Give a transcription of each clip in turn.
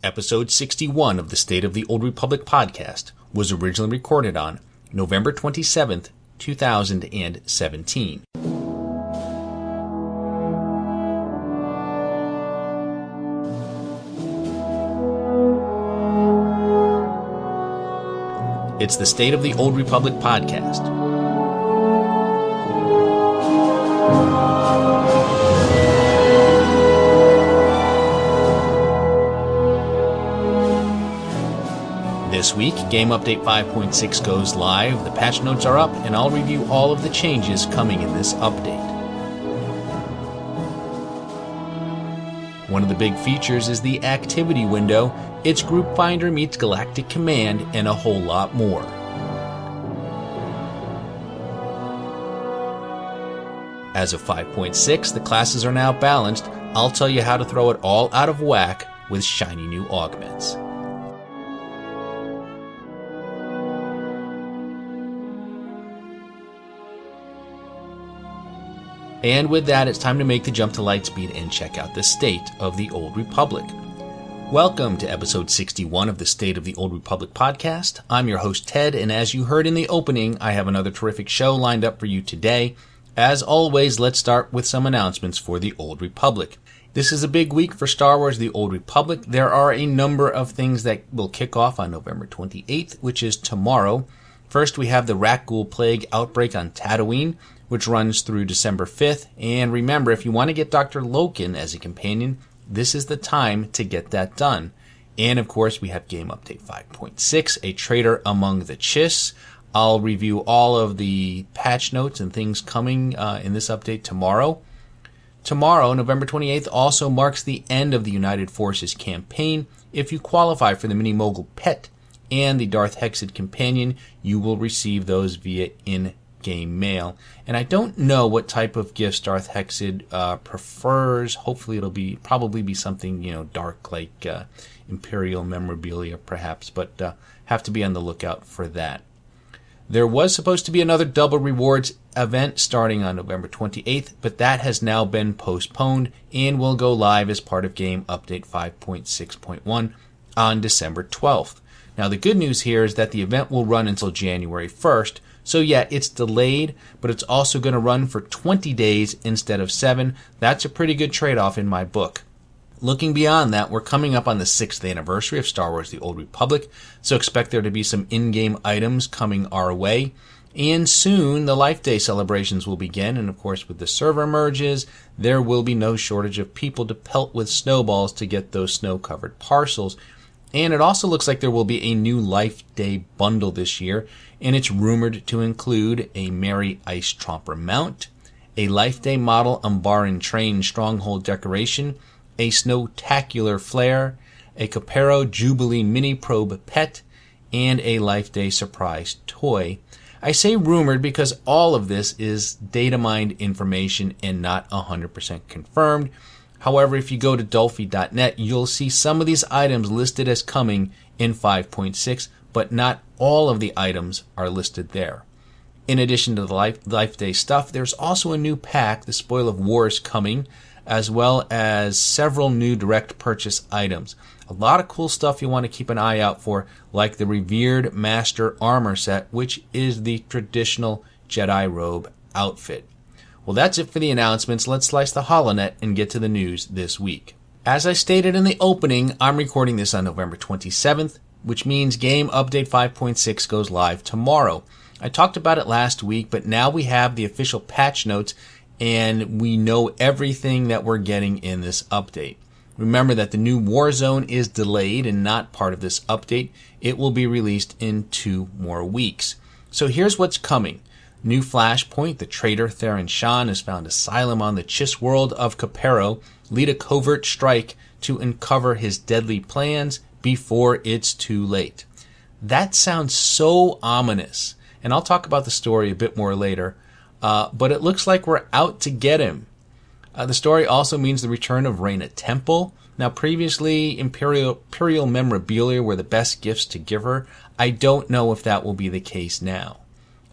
Episode 61 of the State of the Old Republic podcast was originally recorded on November 27th, 2017. It's the State of the Old Republic podcast. This week, Game Update 5.6 goes live, the patch notes are up, and I'll review all of the changes coming in this update. One of the big features is the activity window. It's Group Finder meets Galactic Command and a whole lot more. As of 5.6, the classes are now balanced. I'll tell you how to throw it all out of whack with shiny new augments. And with that, it's time to make the jump to Lightspeed and check out the State of the Old Republic. Welcome to episode 61 of the State of the Old Republic podcast. I'm your host, Ted, and as you heard in the opening, I have another terrific show lined up for you today. As always, let's start with some announcements for the Old Republic. This is a big week for Star Wars The Old Republic. There are a number of things that will kick off on November 28th, which is tomorrow. First, we have the Rakghoul Plague outbreak on Tatooine, which runs through December 5th. And remember, if you want to get Dr. Loken as a companion, this is the time to get that done. And of course, we have Game Update 5.6, a traitor among the Chiss. I'll review all of the patch notes and things coming in this update tomorrow. Tomorrow, November 28th, also marks the end of the United Forces campaign. If you qualify for the Mini Mogul Pet and the Darth Hexed Companion, you will receive those via in-game mail. And I don't know what type of gifts Darth Hexed prefers. Hopefully it'll probably be something, dark like Imperial memorabilia perhaps, but have to be on the lookout for that. There was supposed to be another double rewards event starting on November 28th, but that has now been postponed and will go live as part of Game Update 5.6.1 on December 12th. Now the good news here is that the event will run until January 1st, so yeah, it's delayed, but it's also going to run for 20 days instead of 7. That's a pretty good trade-off in my book. Looking beyond that, we're coming up on the 6th anniversary of Star Wars The Old Republic, so expect there to be some in-game items coming our way. And soon, the Life Day celebrations will begin, and of course with the server merges, there will be no shortage of people to pelt with snowballs to get those snow-covered parcels. And it also looks like there will be a new Life Day bundle this year, and it's rumored to include a Merry Ice Tromper mount, a Life Day model Umbaran Train Stronghold decoration, a Snowtacular flare, a Capero Jubilee Mini Probe pet, and a Life Day surprise toy. I say rumored because all of this is data mined information and not 100% confirmed. However, if you go to Dolphy.net, you'll see some of these items listed as coming in 5.6, but not all of the items are listed there. In addition to the Life Day stuff, there's also a new pack, the Spoil of War, is coming, as well as several new direct purchase items. A lot of cool stuff you want to keep an eye out for, like the Revered Master Armor set, which is the traditional Jedi robe outfit. Well, that's it for the announcements. Let's slice the HoloNet and get to the news this week. As I stated in the opening, I'm recording this on November 27th, which means Game Update 5.6 goes live tomorrow. I talked about it last week, but now we have the official patch notes and we know everything that we're getting in this update. Remember that the new Warzone is delayed and not part of this update. It will be released in 2 more weeks. So here's what's coming. New Flashpoint, the traitor Theron Shan has found asylum on the Chiss world of Capero. Lead a covert strike to uncover his deadly plans before it's too late. That sounds so ominous, and I'll talk about the story a bit more later, but it looks like we're out to get him. The story also means the return of Reyna Temple. Now, previously, Imperial memorabilia were the best gifts to give her. I don't know if that will be the case now.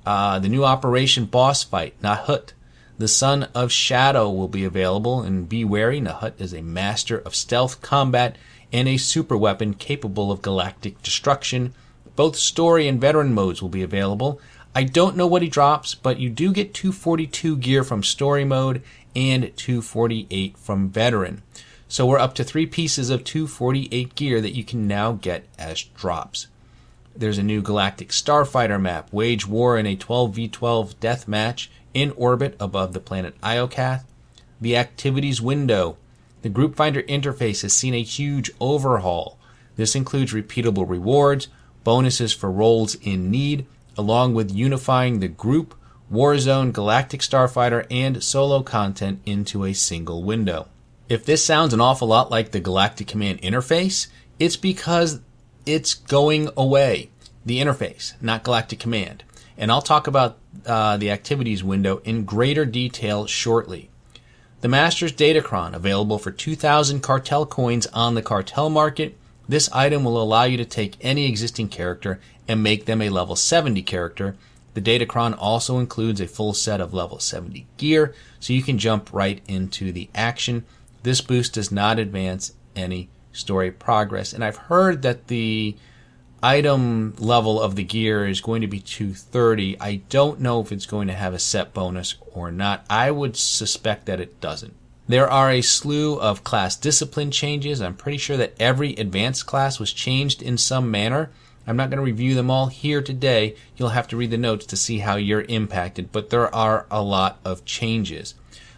The new Operation Boss Fight, Nahut, the Son of Shadow, will be available, and be wary, Nahut is a master of stealth combat and a super weapon capable of galactic destruction. Both story and veteran modes will be available. I don't know what he drops, but you do get 242 gear from story mode and 248 from veteran. So we're up to 3 pieces of 248 gear that you can now get as drops. There's a new Galactic Starfighter map. Wage war in a 12v12 death match in orbit above the planet Iokath. The activities window. The group finder interface has seen a huge overhaul. This includes repeatable rewards, bonuses for roles in need, along with unifying the group, Warzone, Galactic Starfighter, and solo content into a single window. If this sounds an awful lot like the Galactic Command interface, it's because it's going away. The interface, not Galactic Command. And I'll talk about the activities window in greater detail shortly. The Master's Datacron, available for 2,000 cartel coins on the cartel market. This item will allow you to take any existing character and make them a level 70 character. The Datacron also includes a full set of level 70 gear, so you can jump right into the action. This boost does not advance any story progress, and I've heard that the item level of the gear is going to be 230. I don't know if it's going to have a set bonus or not. I would suspect that it doesn't. There are a slew of class discipline changes. I'm pretty sure that every advanced class was changed in some manner. I'm not going to review them all here today. You'll have to read the notes to see how you're impacted, but there are a lot of changes.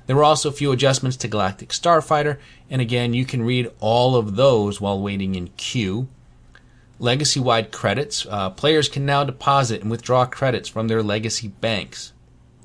There were also a few adjustments to Galactic Starfighter, and again, you can read all of those while waiting in queue. Legacy-wide credits. Players can now deposit and withdraw credits from their legacy banks.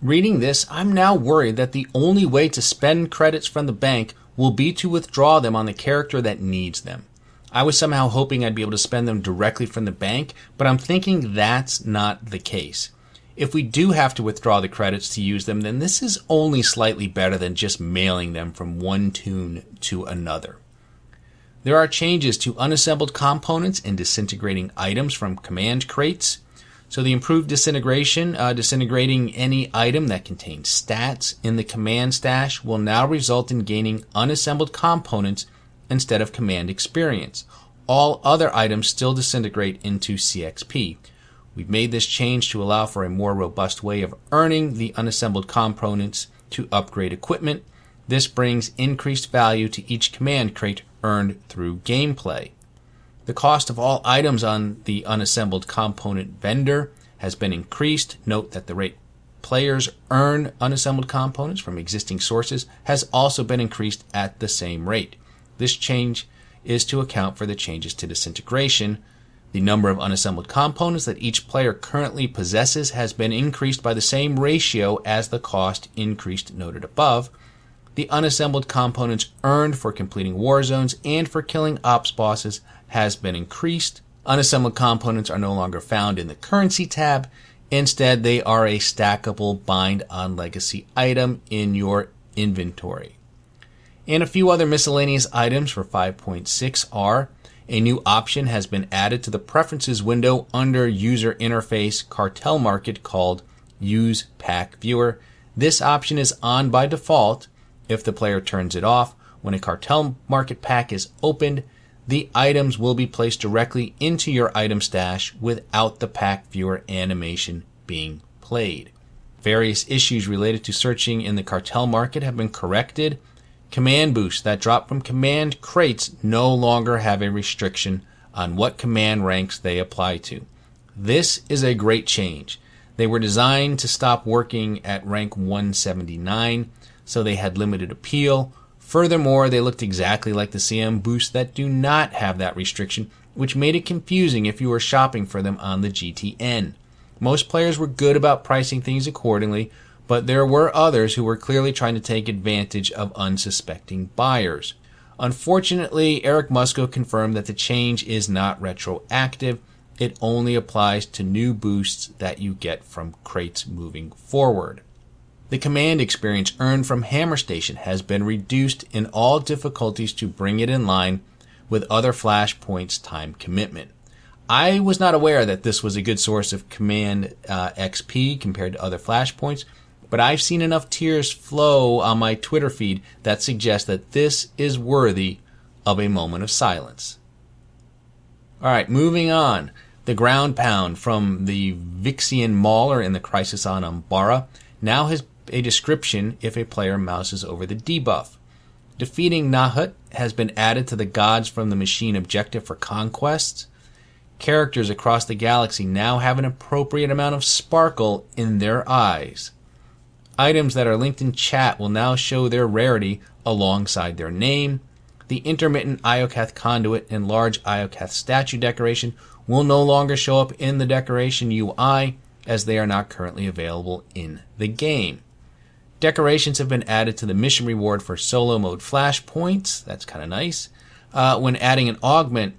Reading this, I'm now worried that the only way to spend credits from the bank will be to withdraw them on the character that needs them. I was somehow hoping I'd be able to spend them directly from the bank, but I'm thinking that's not the case. If we do have to withdraw the credits to use them, then this is only slightly better than just mailing them from one toon to another. There are changes to unassembled components and disintegrating items from command crates. So the improved disintegration, disintegrating any item that contains stats in the command stash, will now result in gaining unassembled components instead of command experience. All other items still disintegrate into CXP. We've made this change to allow for a more robust way of earning the unassembled components to upgrade equipment. This brings increased value to each command crate earned through gameplay. The cost of all items on the unassembled component vendor has been increased. Note that the rate players earn unassembled components from existing sources has also been increased at the same rate. This change is to account for the changes to disintegration. The number of unassembled components that each player currently possesses has been increased by the same ratio as the cost increased noted above. The unassembled components earned for completing war zones and for killing ops bosses has been increased. Unassembled components are no longer found in the currency tab. Instead, they are a stackable bind on legacy item in your inventory. And a few other miscellaneous items for 5.6 are: a new option has been added to the preferences window under user interface cartel market called Use Pack Viewer. This option is on by default. If the player turns it off, when a cartel market pack is opened, the items will be placed directly into your item stash without the pack viewer animation being played. Various issues related to searching in the cartel market have been corrected. Command boosts that drop from command crates no longer have a restriction on what command ranks they apply to. This is a great change. They were designed to stop working at rank 179, so they had limited appeal. Furthermore, they looked exactly like the CM boosts that do not have that restriction, which made it confusing if you were shopping for them on the GTN. Most players were good about pricing things accordingly, but there were others who were clearly trying to take advantage of unsuspecting buyers. Unfortunately, Eric Musco confirmed that the change is not retroactive. It only applies to new boosts that you get from crates moving forward. The command experience earned from Hammer Station has been reduced in all difficulties to bring it in line with other Flashpoint's time commitment. I was not aware that this was a good source of command XP compared to other Flashpoints, but I've seen enough tears flow on my Twitter feed that suggest that this is worthy of a moment of silence. Alright, moving on. The ground pound from the Vixian Mauler in the Crisis on Umbara now has a description if a player mouses over the debuff. Defeating Nahut has been added to the Gods from the Machine objective for conquests. Characters across the galaxy now have an appropriate amount of sparkle in their eyes. Items that are linked in chat will now show their rarity alongside their name. The intermittent Iokath conduit and large Iokath statue decoration will no longer show up in the decoration UI, as they are not currently available in the game. Decorations have been added to the mission reward for solo mode flashpoints. That's kind of nice. When adding an augment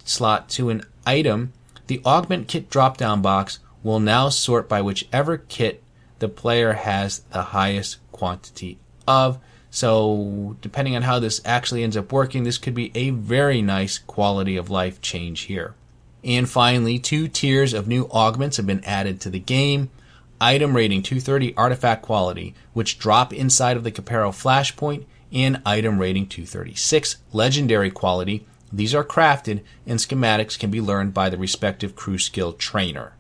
slot to an item, the augment kit drop-down box will now sort by whichever kit the player has the highest quantity of. So depending on how this actually ends up working, this could be a very nice quality of life change here. And finally, 2 tiers of new augments have been added to the game. Item rating 230 artifact quality, which drop inside of the Capero flashpoint, and item rating 236 legendary quality. These are crafted and schematics can be learned by the respective crew skill trainer.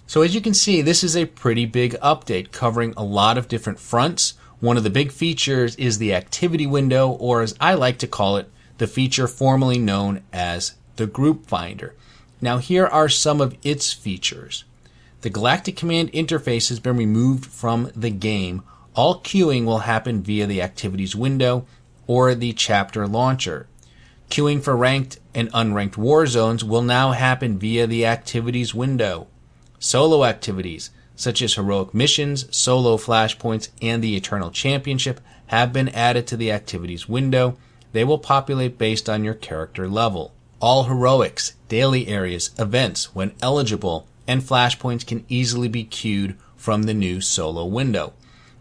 So as you can see, this is a pretty big update covering a lot of different fronts. One of the big features is the activity window, or as I like to call it, the feature formerly known as the group finder. Now here are some of its features. The Galactic Command interface has been removed from the game. All queuing will happen via the activities window or the chapter launcher. Queuing for ranked and unranked war zones will now happen via the activities window. Solo activities, such as heroic missions, solo flashpoints, and the Eternal Championship, have been added to the activities window. They will populate based on your character level. All heroics, daily areas, events, when eligible, and flashpoints can easily be queued from the new solo window.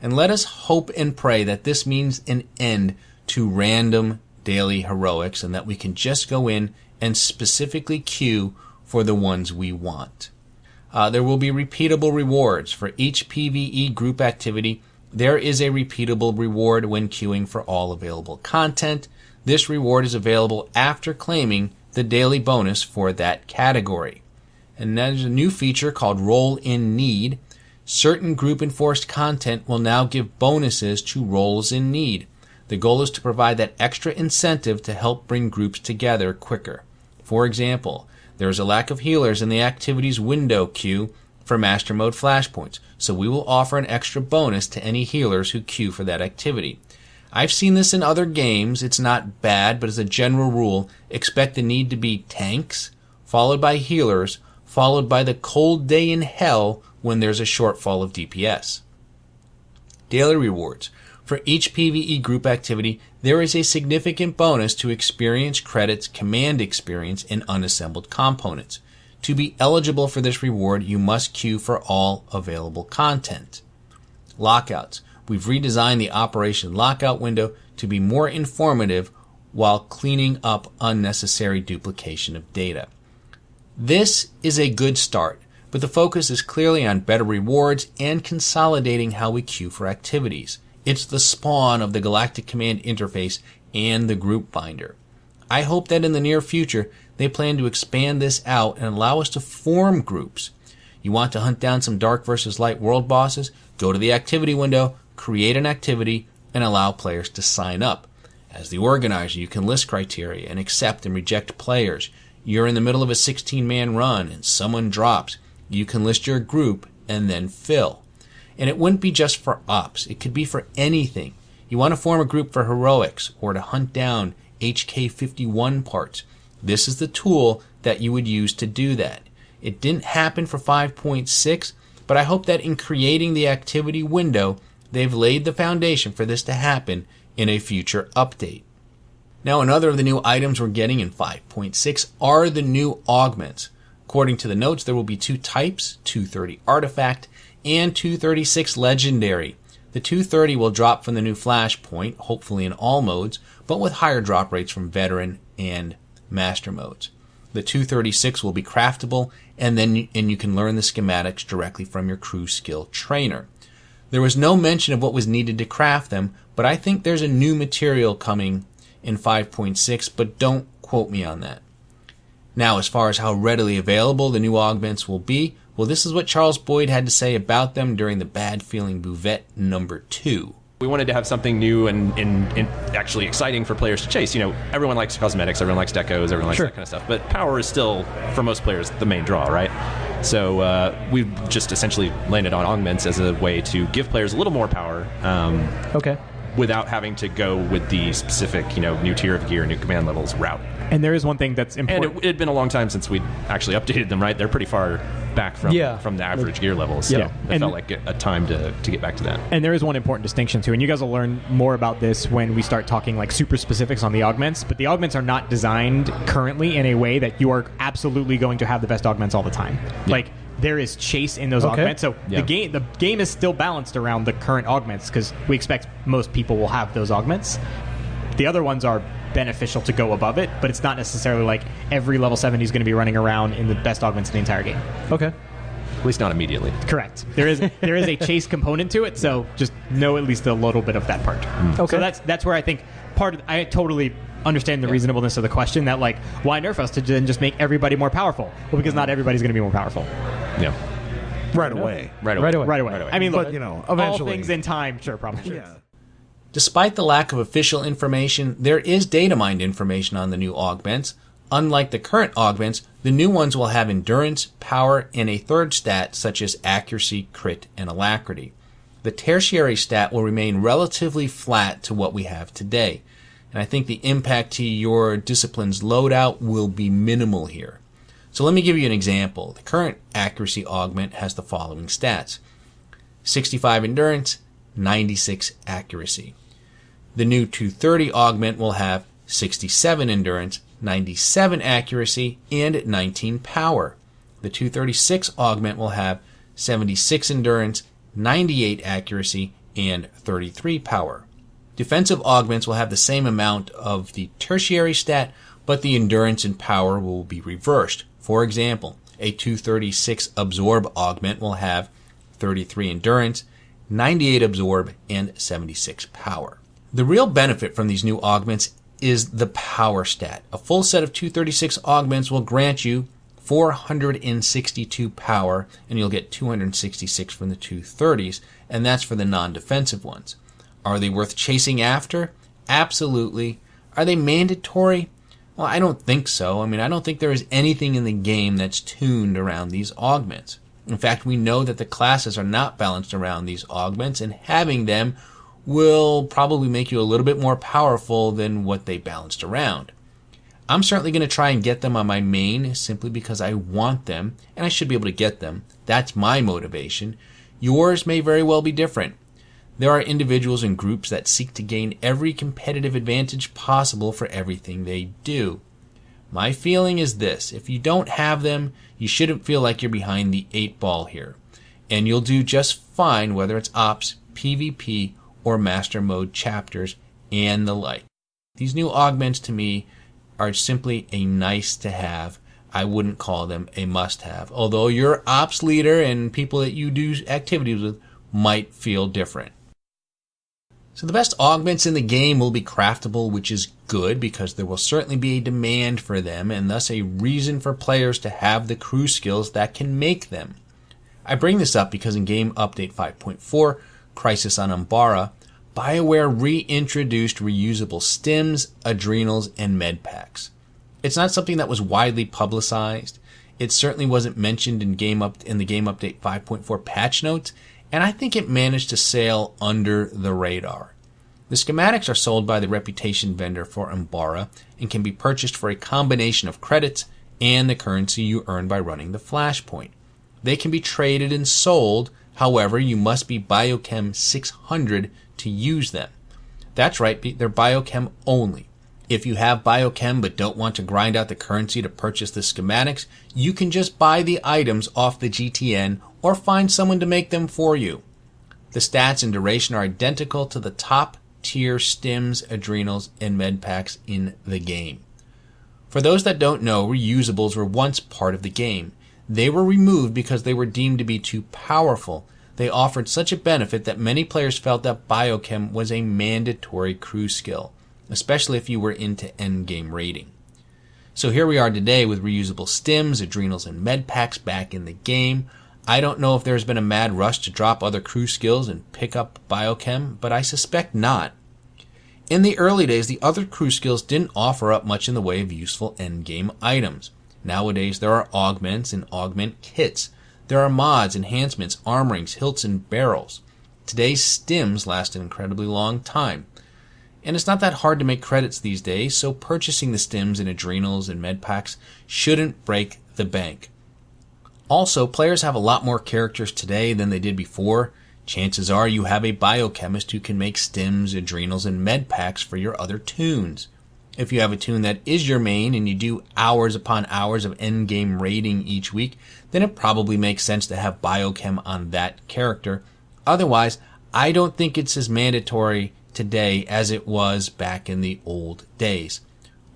And let us hope and pray that this means an end to random daily heroics and that we can just go in and specifically queue for the ones we want. There will be repeatable rewards. For each PvE group activity, there is a repeatable reward when queuing for all available content. This reward is available after claiming the daily bonus for that category. And there's a new feature called Roll in Need. Certain group enforced content will now give bonuses to roles in need. The goal is to provide that extra incentive to help bring groups together quicker. For example, there is a lack of healers in the activities window queue for Master Mode flashpoints, so we will offer an extra bonus to any healers who queue for that activity. I've seen this in other games. It's not bad, but as a general rule, expect the need to be tanks, followed by healers, followed by the cold day in hell when there's a shortfall of DPS. Daily rewards. For each PvE group activity, there is a significant bonus to experience credits, command experience, and unassembled components. To be eligible for this reward, you must queue for all available content. Lockouts. We've redesigned the Operation Lockout window to be more informative while cleaning up unnecessary duplication of data. This is a good start, but the focus is clearly on better rewards and consolidating how we queue for activities. It's the spawn of the Galactic Command interface and the group finder. I hope that in the near future they plan to expand this out and allow us to form groups. You want to hunt down some dark versus light world bosses? Go to the activity window, create an activity, and allow players to sign up. As the organizer, you can list criteria and accept and reject players. You're in the middle of a 16-man run and someone drops. You can list your group and then fill. And it wouldn't be just for ops. It could be for anything. You want to form a group for heroics or to hunt down HK51 parts. This is the tool that you would use to do that. It didn't happen for 5.6, but I hope that in creating the activity window, they've laid the foundation for this to happen in a future update. Now, another of the new items we're getting in 5.6 are the new augments. According to the notes, there will be 2 types, 230 artifact and 236 legendary. The 230 will drop from the new flashpoint, hopefully in all modes, but with higher drop rates from veteran and master modes. The 236 will be craftable, and you can learn the schematics directly from your crew skill trainer. There was no mention of what was needed to craft them, but I think there's a new material coming in 5.6, but don't quote me on that. Now, as far as how readily available the new augments will be, well, this is what Charles Boyd had to say about them during the Bad Feeling Buvette number 2. We wanted to have something new and actually exciting for players to chase. You know, everyone likes cosmetics, everyone likes decos, everyone likes that kind of stuff. But power is still, for most players, the main draw, right? So we just essentially landed on augments as a way to give players a little more power. Without having to go with the specific, new tier of gear, new command levels route. And there is one thing that's important. And it had been a long time since we'd actually updated them, right? They're pretty far back from the average gear levels. So it felt like a time to get back to that. And there is one important distinction, too. And you guys will learn more about this when we start talking like super specifics on the augments. But the augments are not designed currently in a way that you are absolutely going to have the best augments all the time. Yeah. Like, there is chase in those augments. So the game is still balanced around the current augments because we expect most people will have those augments. The other ones are beneficial to go above it, but it's not necessarily like every level 70 is going to be running around in the best augments in the entire game. Okay. At least not immediately. Correct. There is a chase component to it, so just know at least a little bit of that part. Okay. So that's where I think I totally understand the reasonableness of the question that, like, why nerf us to then just make everybody more powerful? Well, because not everybody's going to be more powerful. Yeah. Right away. I mean, look, but, eventually. All things in time, sure, probably. Yeah. Despite the lack of official information, there is data mined information on the new augments. Unlike the current augments, the new ones will have endurance, power, and a third stat such as accuracy, crit, and alacrity. The tertiary stat will remain relatively flat to what we have today, and I think the impact to your discipline's loadout will be minimal here. So let me give you an example. The current accuracy augment has the following stats: 65 endurance, 96 accuracy. The new 230 augment will have 67 endurance, 97 accuracy, and 19 power. The 236 augment will have 76 endurance, 98 accuracy, and 33 power. Defensive augments will have the same amount of the tertiary stat, but the endurance and power will be reversed. For example, a 236 absorb augment will have 33 endurance, 98 absorb, and 76 power. The real benefit from these new augments is the power stat. A full set of 236 augments will grant you 462 power, and you'll get 266 from the 230s, and that's for the non-defensive ones. Are they worth chasing after? Absolutely. Are they mandatory? Well, I don't think so. I mean, I don't think there is anything in the game that's tuned around these augments. In fact, we know that the classes are not balanced around these augments, and having them will probably make you a little bit more powerful than what they balanced around. I'm certainly going to try and get them on my main simply because I want them, and I should be able to get them. That's my motivation. Yours may very well be different. There are individuals and groups that seek to gain every competitive advantage possible for everything they do. My feeling is this: if you don't have them, you shouldn't feel like you're behind the 8 ball here. And you'll do just fine whether it's Ops, PvP, or Master Mode chapters, and the like. These new augments to me are simply a nice to have. I wouldn't call them a must have. Although your Ops leader and people that you do activities with might feel different. So the best augments in the game will be craftable, which is good because there will certainly be a demand for them and thus a reason for players to have the crew skills that can make them. I bring this up because in Game Update 5.4, Crisis on Umbara, BioWare reintroduced reusable stims, adrenals, and med packs. It's not something that was widely publicized. It certainly wasn't mentioned in the Game Update 5.4 patch notes, and I think it managed to sail under the radar. The schematics are sold by the reputation vendor for Umbara and can be purchased for a combination of credits and the currency you earn by running the flashpoint. They can be traded and sold, however, you must be Biochem 600 to use them. That's right, they're Biochem only. If you have Biochem but don't want to grind out the currency to purchase the schematics, you can just buy the items off the GTN or find someone to make them for you. The stats and duration are identical to the top tier stims, adrenals, and med packs in the game. For those that don't know, reusables were once part of the game. They were removed because they were deemed to be too powerful. They offered such a benefit that many players felt that Biochem was a mandatory crew skill. especially if you were into endgame raiding. So here we are today with reusable stims, adrenals, and med packs back in the game. I don't know if there's been a mad rush to drop other crew skills and pick up biochem, but I suspect not. In the early days, the other crew skills didn't offer up much in the way of useful endgame items. Nowadays, there are augments and augment kits. There are mods, enhancements, armorings, hilts, and barrels. Today's stims last an incredibly long time. And it's not that hard to make credits these days, so purchasing the stims and adrenals and med packs shouldn't break the bank. Also, players have a lot more characters today than they did before. Chances are you have a biochemist who can make stims, adrenals, and med packs for your other toons. If you have a toon that is your main and you do hours upon hours of endgame raiding each week, then it probably makes sense to have biochem on that character. Otherwise, I don't think it's as mandatory today as it was back in the old days.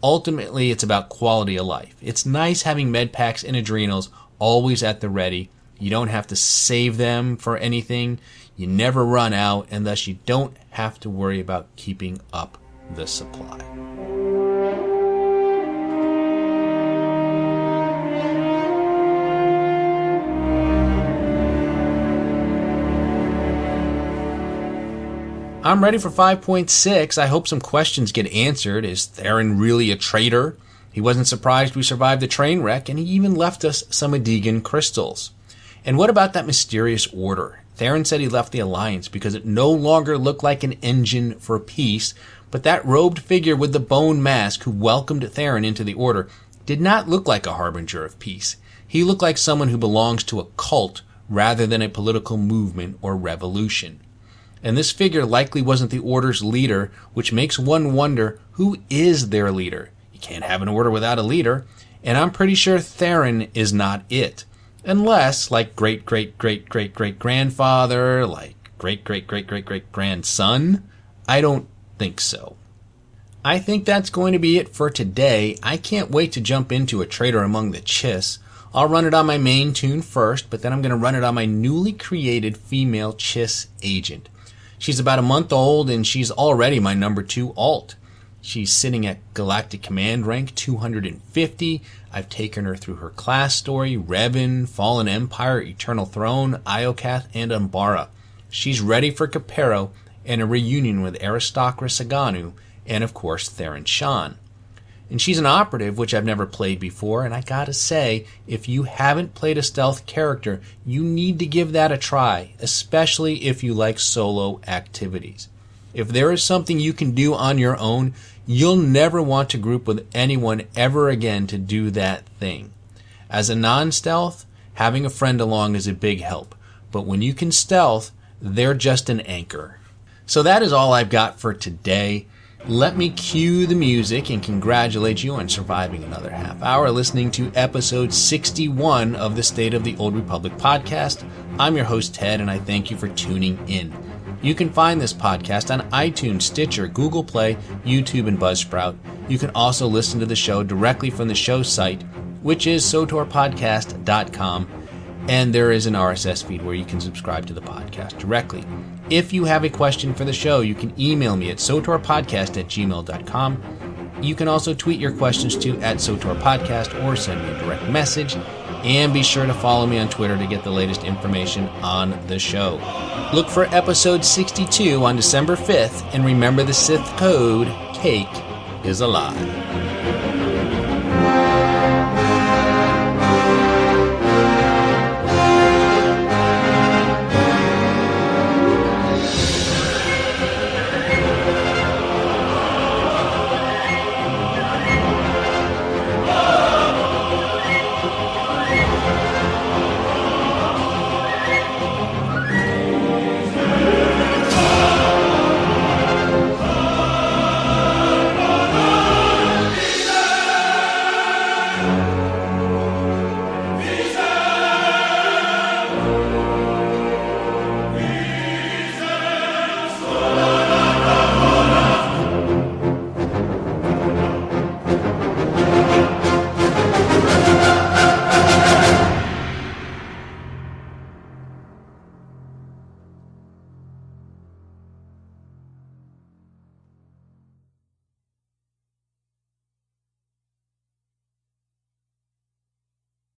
Ultimately, it's about quality of life. It's nice having med packs and adrenals always at the ready. You don't have to save them for anything. You never run out, and thus you don't have to worry about keeping up the supply. I'm ready for 5.6. I hope some questions get answered. Is Theron really a traitor? He wasn't surprised we survived the train wreck, and he even left us some Adegan crystals. And what about that mysterious order? Theron said he left the Alliance because it no longer looked like an engine for peace, but that robed figure with the bone mask who welcomed Theron into the Order did not look like a harbinger of peace. He looked like someone who belongs to a cult rather than a political movement or revolution. And this figure likely wasn't the Order's leader, which makes one wonder, who is their leader? You can't have an Order without a leader, and I'm pretty sure Theron is not it. Unless, like great-great-great-great-great-grandfather, like great-great-great-great-great-grandson, I don't think so. I think that's going to be it for today. I can't wait to jump into a Traitor Among the Chiss. I'll run it on my main toon first, but then I'm going to run it on my newly created female Chiss agent. She's about a month old, and she's already my number 2 alt. She's sitting at Galactic Command rank 250. I've taken her through her class story, Revan, Fallen Empire, Eternal Throne, Iokath, and Umbara. She's ready for Capero and a reunion with Aristocra Saganu, and of course Theron Shan. And she's an operative, which I've never played before, and I gotta say, if you haven't played a stealth character, you need to give that a try, especially if you like solo activities. If there is something you can do on your own, you'll never want to group with anyone ever again to do that thing. As a non-stealth, having a friend along is a big help, but when you can stealth, they're just an anchor. So that is all I've got for today. Let me cue the music and congratulate you on surviving another half hour listening to episode 61 of the State of the Old Republic podcast. I'm your host, Ted, and I thank you for tuning in. You can find this podcast on iTunes, Stitcher, Google Play, YouTube, and Buzzsprout. You can also listen to the show directly from the show site, which is sotorpodcast.com, and there is an RSS feed where you can subscribe to the podcast directly. If you have a question for the show, you can email me at sotorpodcast@gmail.com. You can also tweet your questions to @sotorpodcast or send me a direct message. And be sure to follow me on Twitter to get the latest information on the show. Look for episode 62 on December 5th, and remember the Sith code, cake is a lie.